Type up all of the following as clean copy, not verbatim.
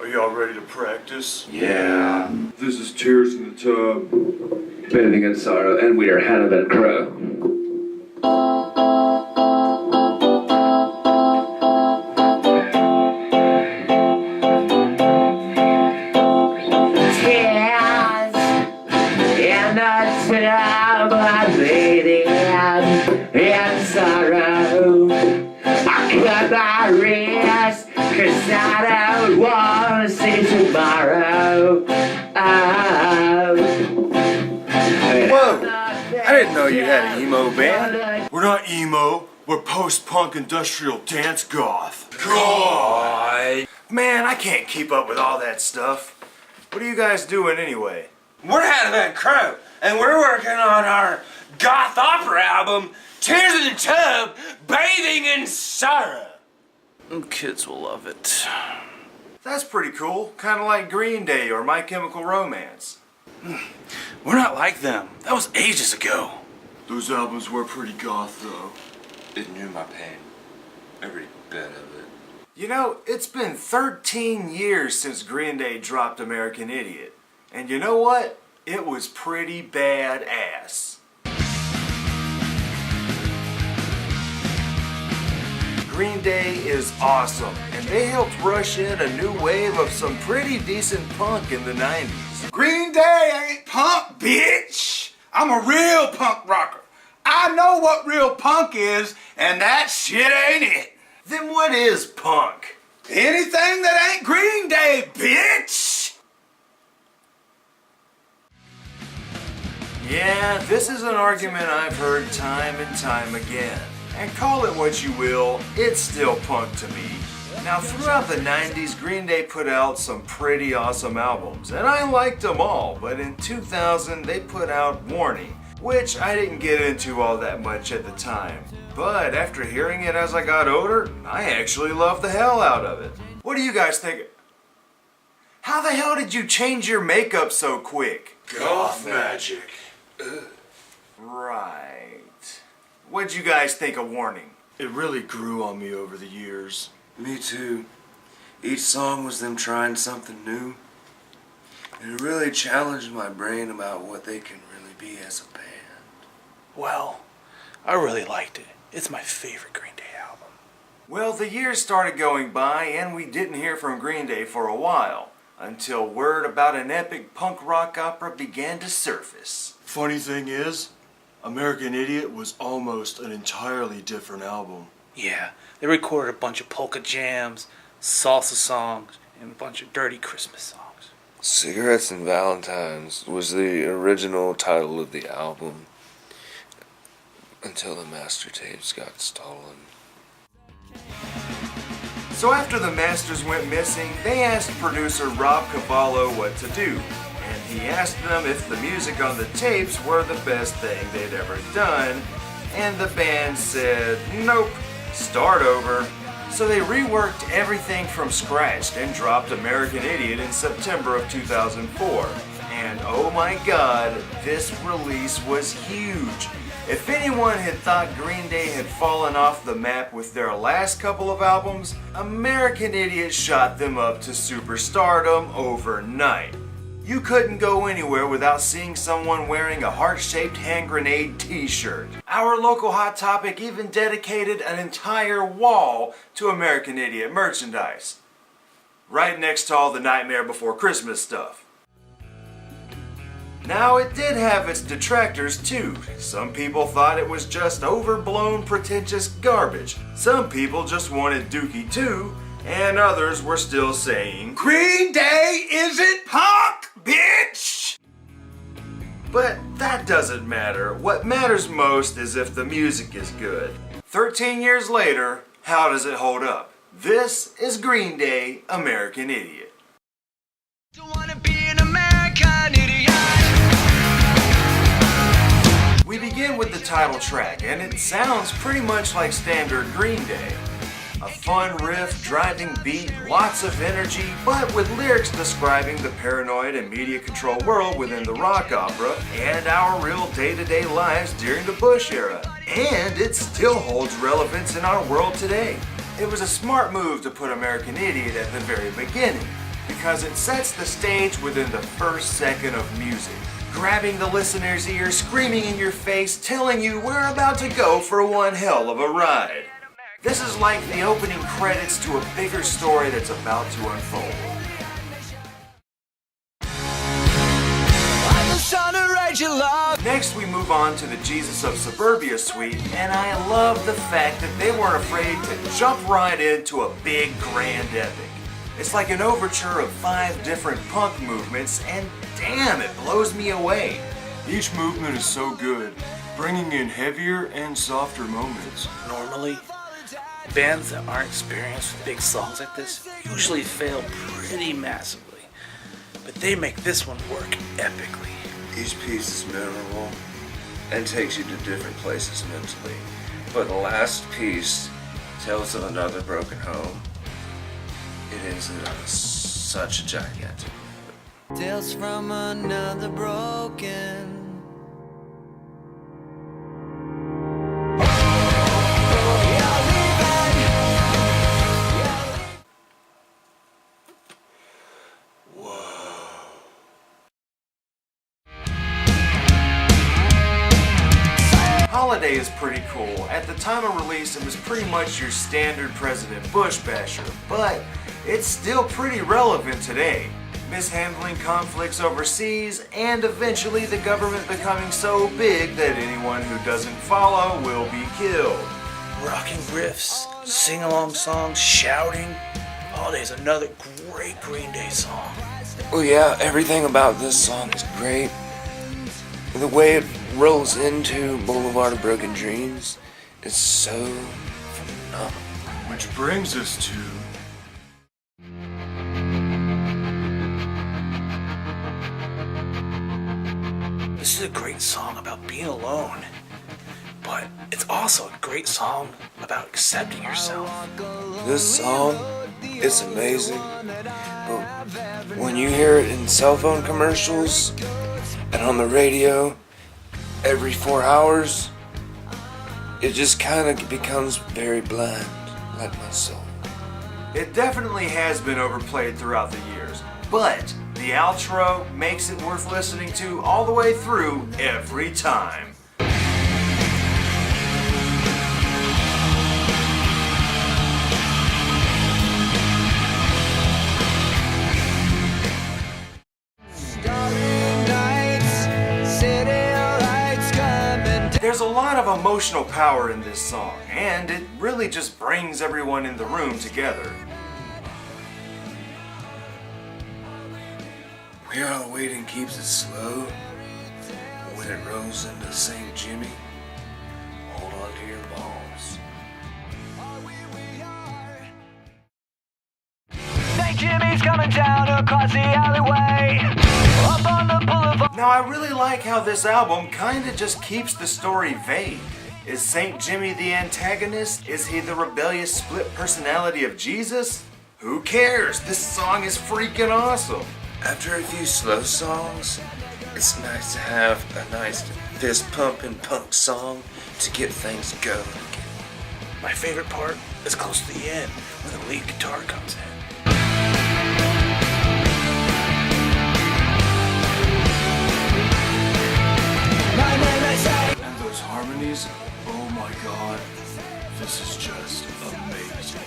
Are y'all ready to practice? Yeah. This is Tears in the Tub. Bathing in sorrow, and we are Hannah and Crow. Tears in the tub, I'm bathing in sorrow. I cut my wrist, 'cause I don't wanna see tomorrow. Whoa! I didn't know you had an emo band. We're not emo. We're post-punk industrial dance goth. God! Man, I can't keep up with all that stuff. What are you guys doing anyway? We're Hannah and Crow, and we're working on our goth opera album, Tears in the Tub, Bathing in Sorrow. Kids will love it. That's pretty cool. Kind of like Green Day or My Chemical Romance. We're not like them. That was ages ago. Those albums were pretty goth, though. It knew my pain. Every bit of it. You know, it's been 13 years since Green Day dropped American Idiot. And you know what? It was pretty badass. Green Day is awesome, and they helped rush in a new wave of some pretty decent punk in the 90s. Green Day ain't punk, bitch! I'm a real punk rocker. I know what real punk is, and that shit ain't it. Then what is punk? Anything that ain't Green Day, bitch! Yeah, this is an argument I've heard time and time again. And call it what you will, it's still punk to me. Now, throughout the 90s, Green Day put out some pretty awesome albums, and I liked them all, but in 2000 they put out Warning, which I didn't get into all that much at the time. But after hearing it as I got older, I actually loved the hell out of it. What do you guys think? How the hell did you change your makeup so quick? Goth magic. Right. What'd you guys think of Warning? It really grew on me over the years. Me too. Each song was them trying something new. And it really challenged my brain about what they can really be as a band. Well, I really liked it. It's my favorite Green Day album. Well, the years started going by and we didn't hear from Green Day for a while, until word about an epic punk rock opera began to surface. Funny thing is, American Idiot was almost an entirely different album. Yeah, they recorded a bunch of polka jams, salsa songs, and a bunch of dirty Christmas songs. Cigarettes and Valentines was the original title of the album until the master tapes got stolen. So after the masters went missing, they asked producer Rob Cavallo what to do. And he asked them if the music on the tapes were the best thing they'd ever done. And the band said, nope, start over. So they reworked everything from scratch and dropped American Idiot in September of 2004. And oh my god, this release was huge. If anyone had thought Green Day had fallen off the map with their last couple of albums, American Idiot shot them up to superstardom overnight. You couldn't go anywhere without seeing someone wearing a heart-shaped hand grenade t-shirt. Our local Hot Topic even dedicated an entire wall to American Idiot merchandise, right next to all the Nightmare Before Christmas stuff. Now, it did have its detractors too. Some people thought it was just overblown, pretentious garbage. Some people just wanted Dookie too, and others were still saying, Green Day isn't punk, bitch! But that doesn't matter. What matters most is if the music is good. 13 years later, how does it hold up? This is Green Day, American Idiot. Don't wanna be an American idiot. We begin with the title track, and it sounds pretty much like standard Green Day. A fun riff, driving beat, lots of energy, but with lyrics describing the paranoid and media control world within the rock opera and our real day-to-day lives during the Bush era. And it still holds relevance in our world today. It was a smart move to put American Idiot at the very beginning. because it sets the stage within the first second of music, grabbing the listener's ear, screaming in your face, telling you we're about to go for one hell of a ride. This is like the opening credits to a bigger story that's about to unfold. Next we move on to the Jesus of Suburbia suite, and I love the fact that they weren't afraid to jump right into a big grand epic. It's like an overture of 5 different punk movements, and damn, it blows me away. Each movement is so good, bringing in heavier and softer moments. Normally, bands that aren't experienced with big songs like this usually fail pretty massively, but they make this one work epically. Each piece is memorable and takes you to different places mentally. But the last piece tells of another broken home. It is such a gigantic movement. Tales from another broken. Holiday is pretty cool. At the time of release, it was pretty much your standard President Bush basher, but it's still pretty relevant today. Mishandling conflicts overseas, and eventually the government becoming so big that anyone who doesn't follow will be killed. Rocking riffs, sing-along songs, shouting. Holiday's another great Green Day song. Well, yeah, everything about this song is great. The way it rolls into Boulevard of Broken Dreams is so phenomenal. Which brings us to This is a great song about being alone, but it's also a great song about accepting yourself. This song is amazing, but when you hear it in cell phone commercials and on the radio every 4 hours, it just kind of becomes very bland, like my soul. It definitely has been overplayed throughout the years, but the outro makes it worth listening to all the way through every time. There's a lot of emotional power in this song, and it really just brings everyone in the room together. We Are the Waiting keeps it slow. When it rolls into St. Jimmy, hold on to your balls. St. Jimmy's coming down across the alleyway. Up on the boulevard. Now I really like how this album kinda just keeps the story vague. Is St. Jimmy the antagonist? Is he the rebellious split personality of Jesus? Who cares? This song is freaking awesome. After a few slow songs, it's nice to have a nice fist-pumping punk song to get things going again. My favorite part is close to the end when the lead guitar comes in. and those harmonies. Oh my God, this is just amazing.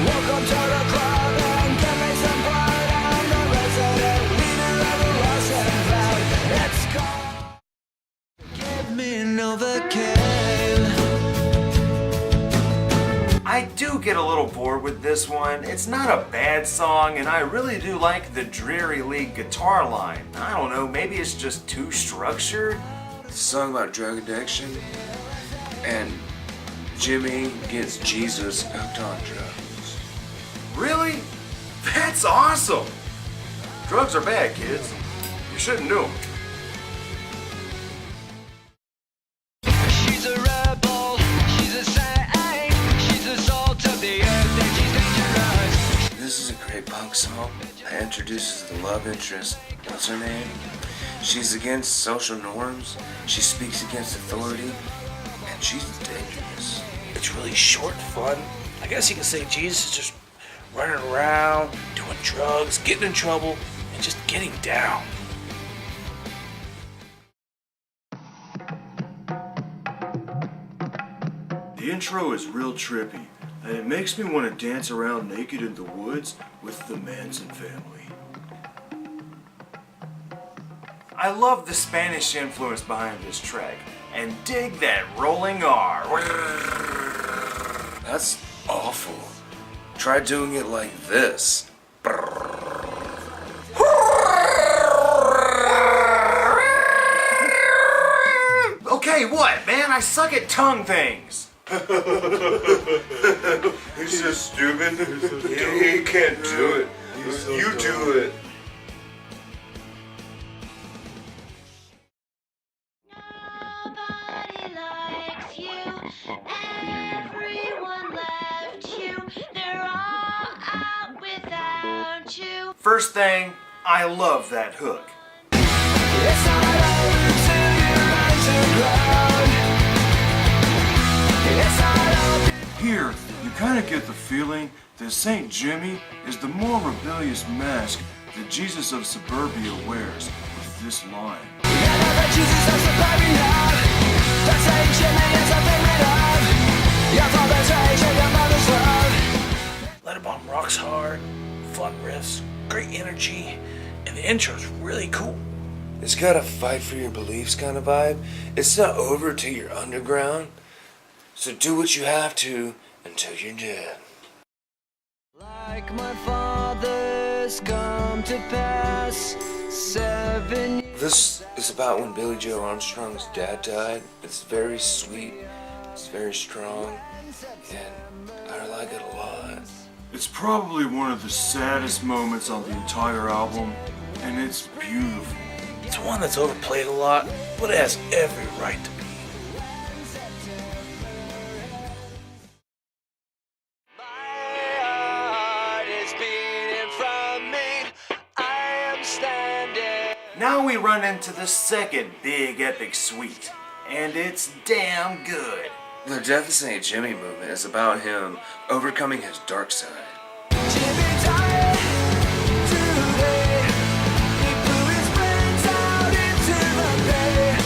Welcome to the club and give me some pride. I'm the resident leader of the lost and found. Let's go. Give me Novocaine. I do get a little bored with this one. It's not a bad song, and I really do like the dreary lead guitar line. I don't know, maybe it's just too structured. It's a song about drug addiction, and Jimmy gets Jesus hooked on drugs. Really? That's awesome! Drugs are bad, kids. You shouldn't do them. She's a rebel. She's a saint. She's the salt of the earth and she's dangerous. This is a great punk song that introduces the love interest. What's her name? She's against social norms, she speaks against authority, and she's dangerous. It's really short and fun. I guess you can say Jesus is just running around, doing drugs, getting in trouble, and just getting down. The intro is real trippy, and it makes me want to dance around naked in the woods with the Manson family. I love the Spanish influence behind this track, and dig that rolling R. That's awful. Try doing it like this. Okay, what, man? I suck at tongue things. He's so stupid. He can't do it. You do it. Nobody likes you. Everyone left you. They're all out without you. First thing, I love that hook. It's not over till you run to ground. It's not over. Here, you kind of get the feeling that St. Jimmy is the more rebellious mask that Jesus of Suburbia wears with this line. Yeah, no, the Jesus of Suburbia. That Saint Jimmy is a favorite of your father's rage and your mother's love. Let It Bomb rocks hard, fun riffs, great energy, and the intro's really cool. It's got a fight for your beliefs kind of vibe. It's not over till you're underground. So do what you have to until you're dead. Like my father's come to pass 7 years. This is about when Billy Joe Armstrong's dad died. It's very sweet. It's very strong. And I like it a lot. It's probably one of the saddest moments on the entire album, and it's beautiful. It's one that's overplayed a lot, but it has every right to be. My heart is beating from me. I am standing. Now we run into the second big epic suite, and it's damn good. The Death of St. Jimmy movement is about him overcoming his dark side. Jimmy died today. He blew his brains out into the bay.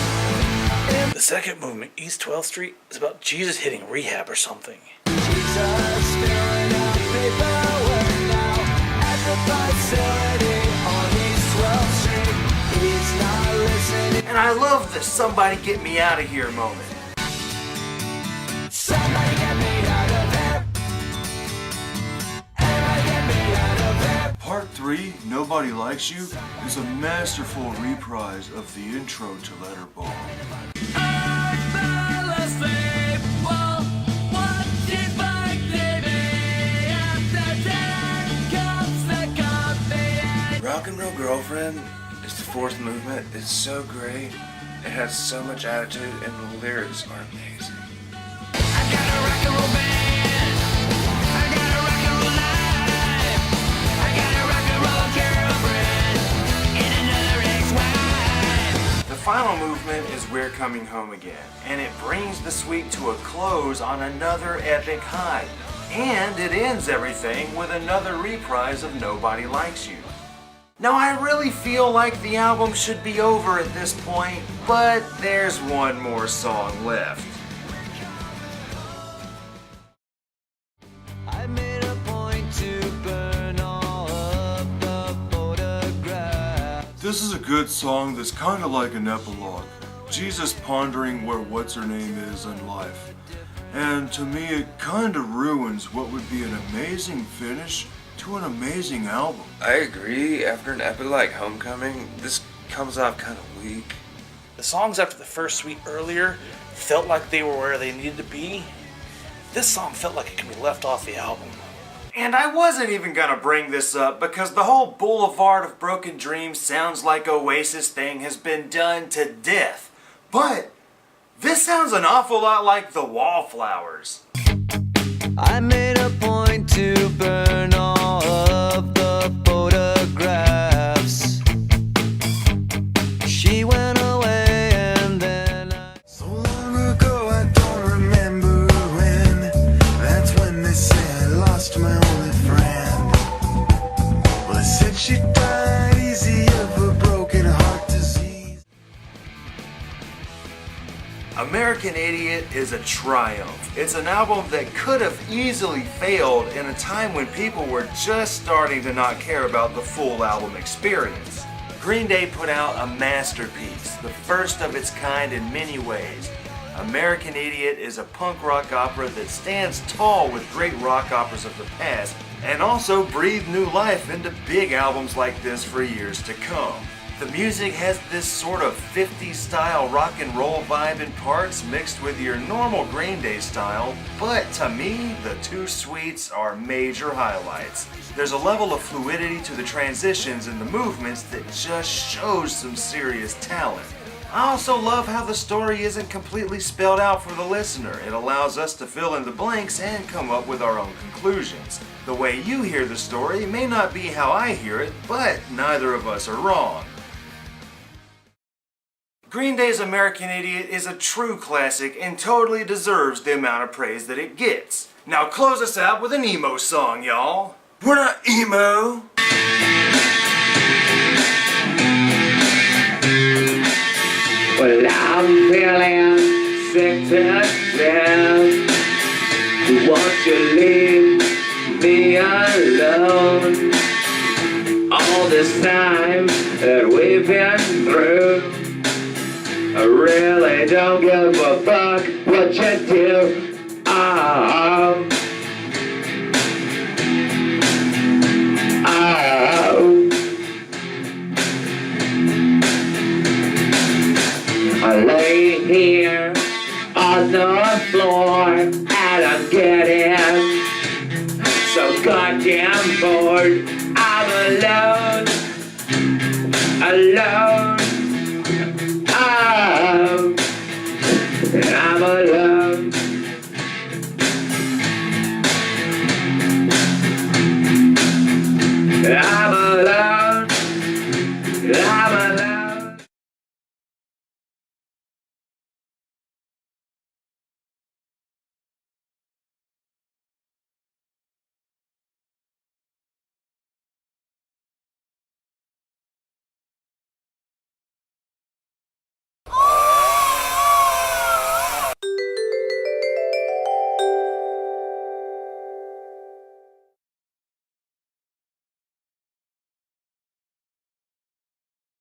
The second movement, East 12th Street, is about Jesus hitting rehab or something. Jesus filling out paperwork now at the facility on East 12th Street. He's not listening. And I love the somebody get me out of here moment. Somebody get me out of here. Everybody get me out of here. Part 3, Nobody Likes You, is a masterful reprise of the intro to Let Her Bomb. I fell asleep while watching my TV. After 10 comes the coffee. Rock and Roll Girlfriend is the fourth movement. It's so great. It has so much attitude and the lyrics are amazing. I got a rock and roll band. I got a rock and roll life. I got a rock and roll girlfriend and another ex-wife. The final movement is We're Coming Home Again, and it brings the suite to a close on another epic high. And it ends everything with another reprise of Nobody Likes You. Now I really feel like the album should be over at this point, but there's one more song left. I made a point to burn all of the photographs. This is a good song that's kind of like an epilogue. Jesus pondering where what's-her-name is in life. And to me it kind of ruins what would be an amazing finish to an amazing album. I agree. After an epic like Homecoming, this comes off kind of weak. The songs after the first suite earlier felt like they were where they needed to be. This song felt like it could be left off the album. And I wasn't even gonna bring this up because the whole Boulevard of Broken Dreams sounds like Oasis thing has been done to death. But this sounds an awful lot like the Wallflowers. I made a point to burn all of the photographs. She went away and then so long ago I don't remember when. That's when they say I lost my only friend. American Idiot is a triumph. It's an album that could have easily failed in a time when people were just starting to not care about the full album experience. Green Day put out a masterpiece, the first of its kind in many ways. American Idiot is a punk rock opera that stands tall with great rock operas of the past and also breathed new life into big albums like this for years to come. The music has this sort of 50s style rock and roll vibe in parts mixed with your normal Green Day style, but to me, the two suites are major highlights. There's a level of fluidity to the transitions and the movements that just shows some serious talent. I also love how the story isn't completely spelled out for the listener. It allows us to fill in the blanks and come up with our own conclusions. The way you hear the story may not be how I hear it, but neither of us are wrong. Green Day's American Idiot is a true classic and totally deserves the amount of praise that it gets. Now close us out with an emo song, y'all. We're not emo. Well, I'm feeling sick to death. Won't you leave me alone? All this time that we've been through, I really don't give a fuck what you do. Oh. I lay here on the floor and I'm getting so goddamn bored. I'm alone, alone.